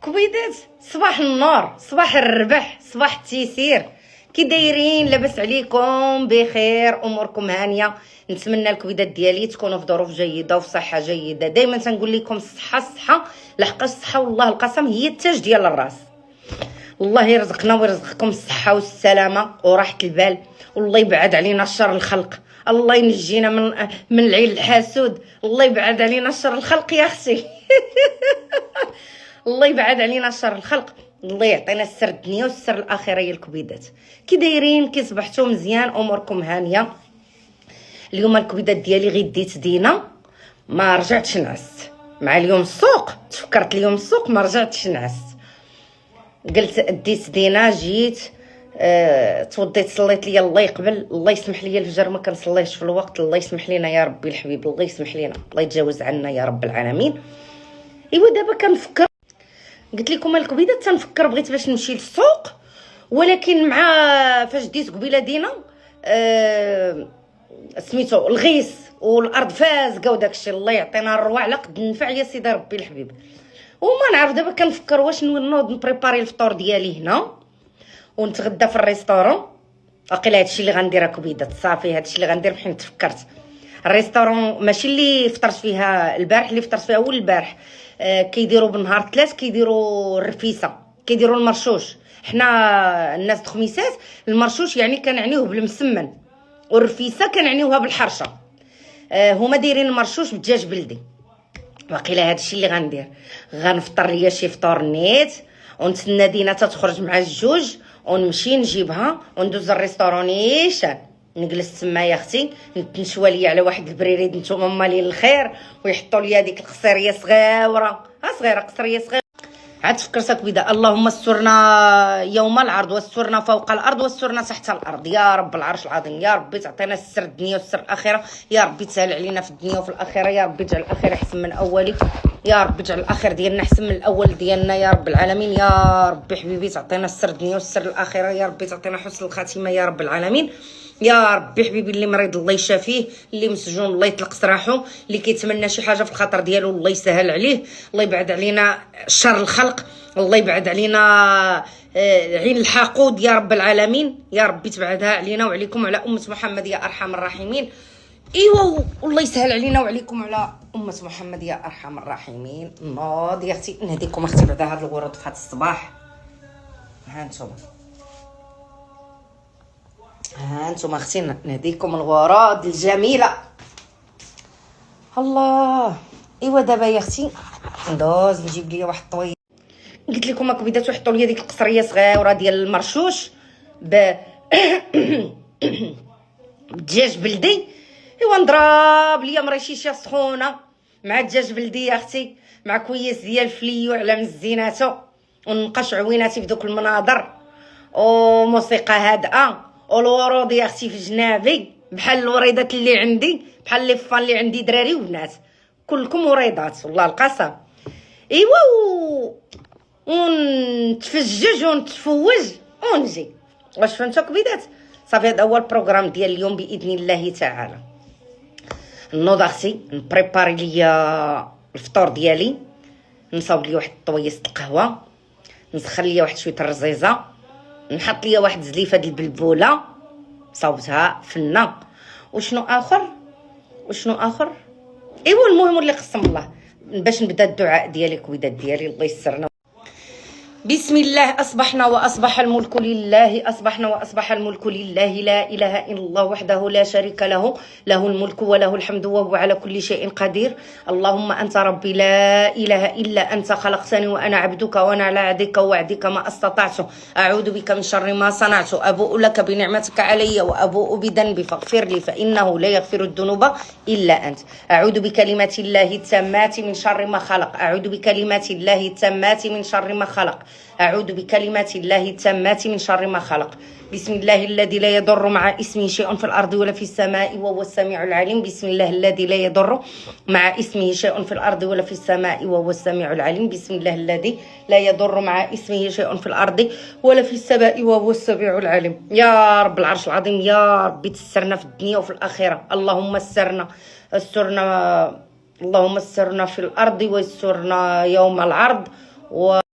كبيدات، صباح النور، صباح الربح، صباح التيسير. كي دايرين؟ لاباس عليكم؟ بخير؟ اموركم هانيه؟ نتمنى الكبيدات ديالي تكونوا في ظروف جيده وفي صحه جيده. دائما تنقول لكم الصحه الصحه، لحقاش الصحه والله القسم هي التاج ديال الراس. الله يرزقنا ويرزقكم الصحه والسلامه وراحه البال، والله يبعد علينا شر الخلق. الله ينجينا من العين الحاسود. الله يبعد علينا شر الخلق يا اختي. الله يبعد علينا شر الخلق. الله يعطينا السر الدنيا والسر الاخره يا الكبيدات. كي دايرين؟ كي صبحتوا مزيان؟ اموركم هانيه؟ اليوم الكبيدات ديالي غير ديت دينا، ما رجعتش نعست مع اليوم السوق. تفكرت اليوم السوق ما رجعتش نعست، قلت ديت دينا. جيت توضيت صليت لي الله يقبل. الله يسمح لي الفجر ما كنصليش في الوقت. الله يسمح لينا يا ربي الحبيب، الله يسمح لينا، الله يتجاوز عنا يا رب العالمين. ايوا دابا كنفكر، قلت لكم الكبيدات تنفكر، بغيت باش نمشي للسوق، ولكن مع فاش ديت قبيله دينا سميتو الغيس والارض فازقه وداكشي. الله يعطينا الروع على قد النفع يا سيدي ربي الحبيب. وما نعرف دابا كنفكر واش نوض نبريباري الفطور ديالي هنا ونتغدى في الريستورون. واقيلا هادشي اللي غندير كبيدات، صافي هادشي اللي غندير. بحال تفكرت الريستورون ماشي اللي فطرت فيها البارح، اللي فطرت فيها اول البارح. كيديروا بالنهار 3 كيديروا الرفيسه، كيديروا المرشوش. حنا الناس الخميسات المرشوش يعني كنعنيوه بالمسمن، والرفيسه كنعنيوها بالحرشه. هما دايرين المرشوش بالدجاج بلدي. واقيلا هادشي اللي غندير. غنفطر ليا شي فطور نيت، ونتسنى دينا تتخرج مع الجوج، ونمشي نجيبها وندوز الريستورون نيشان. نجلس تما يا اختي، نتنشوى ليا على واحد البريريد نتوما مالين الخير، ويحطوا ليا ديك القصيريه صغيره صغيره، قصريه صغيره. عاد فكرت كبيده، اللهم استرنا يوم العرض، واسترنا فوق الارض، واسترنا تحت الارض يا رب العرش العظيم. يا ربي تعطينا السر الدنيا والسر الاخره، يا ربي تسهل علينا في الدنيا وفي الاخره، يا ربي اجعل الاخر احسن من اولي، يا رب اجعل الاخر ديالنا احسن من الاول ديالنا يا رب العالمين. يا ربي حبيبي تعطينا السر الدنيا والسر الاخره، يا ربي تعطينا حسن الخاتمه يا رب العالمين. يا ربي حبيبي اللي مريض الله يشافيه، اللي مسجون الله يطلق سراحه، اللي كيتمنى شي حاجه في الخاطر ديالو الله يسهل عليه، الله يبعد علينا شر الخلق، الله يبعد علينا عين الحقود يا رب العالمين. يا ربي تبعدها علينا وعليكم وعلى امه محمد يا ارحم الراحمين. ايوا والله يسهل علينا وعليكم وعلى امه محمد يا ارحم الراحمين. نوض يا اختي نهديكم اختي بعدا هاد الورود في هاد الصباح. ها انتم اختي نهديكم الورود الجميله. الله. ايوا دابا يا اختي ندوز نجيب ليا واحد الطويه. قلت لكم كبيدات وحطوا ليا ديك القصريه صغيره ديال المرشوش بالدجاج بلدي. ايوا نضرب ليا مريشيشه سخونه مع الدجاج بلدي يا اختي، مع كويس ديال فليو على مزيناتو، ونقش عويناتي في دوك المناظر، وموسيقى هادئه، والورود يا اختي في جنابي بحال الوريضات اللي عندي، بحال لي فان اللي عندي دراري وبنات كلكم وريضات والله القسم. ايوا ونتفجج ونتفوج ونجي. واش فهمتوا كبيدات؟ صافي هذا هو البروغرام ديال اليوم باذن الله تعالى. نوض اختي نبريباري ليا الفطور ديالي، نصاوب ليا واحد طويسه القهوه، نسخن ليا واحد شويه الرزيزه، نحط ليا واحد زليفه ديال البلبوله صاوبتها فنه. وشنو اخر ايوا المهم اللي قسم الله باش نبدا الدعاء ديالي كبيدات ديالي. الله يسرنا. بسم الله. أصبحنا وأصبح الملك لله، أصبحنا وأصبح الملك لله، لا إله إلا الله وحده لا شريك له، له الملك وله الحمد وهو على كل شيء قدير. اللهم أنت ربي لا إله إلا أنت، خلقتني وأنا عبدك، وأنا على عهدك ووعدك ما استطعت، أعوذ بك من شر ما صنعت، أبوء لك بنعمتك علي وأبوء بذنبي فاغفر لي فإنه لا يغفر الذنوب إلا أنت. أعوذ بكلمات الله التامات من شر ما خلق، أعوذ بكلمات الله التامات من شر ما خلق، أعوذ بكلمات الله التامات من شر ما خلق. بسم الله الذي لا يضر مع اسمه شيء في الأرض ولا في السماء وهو السميع العليم. بسم الله الذي لا يضر مع اسمه شيء في الأرض ولا في السماء وهو السميع العليم. بسم الله الذي لا يضر مع اسمه شيء في الأرض ولا في السماء وهو السميع العليم. يا رب العرش العظيم يا رب تسرنا في الدنيا وفي الآخرة. اللهم استرنا اللهم استرنا في الأرض واسترنا يوم العرض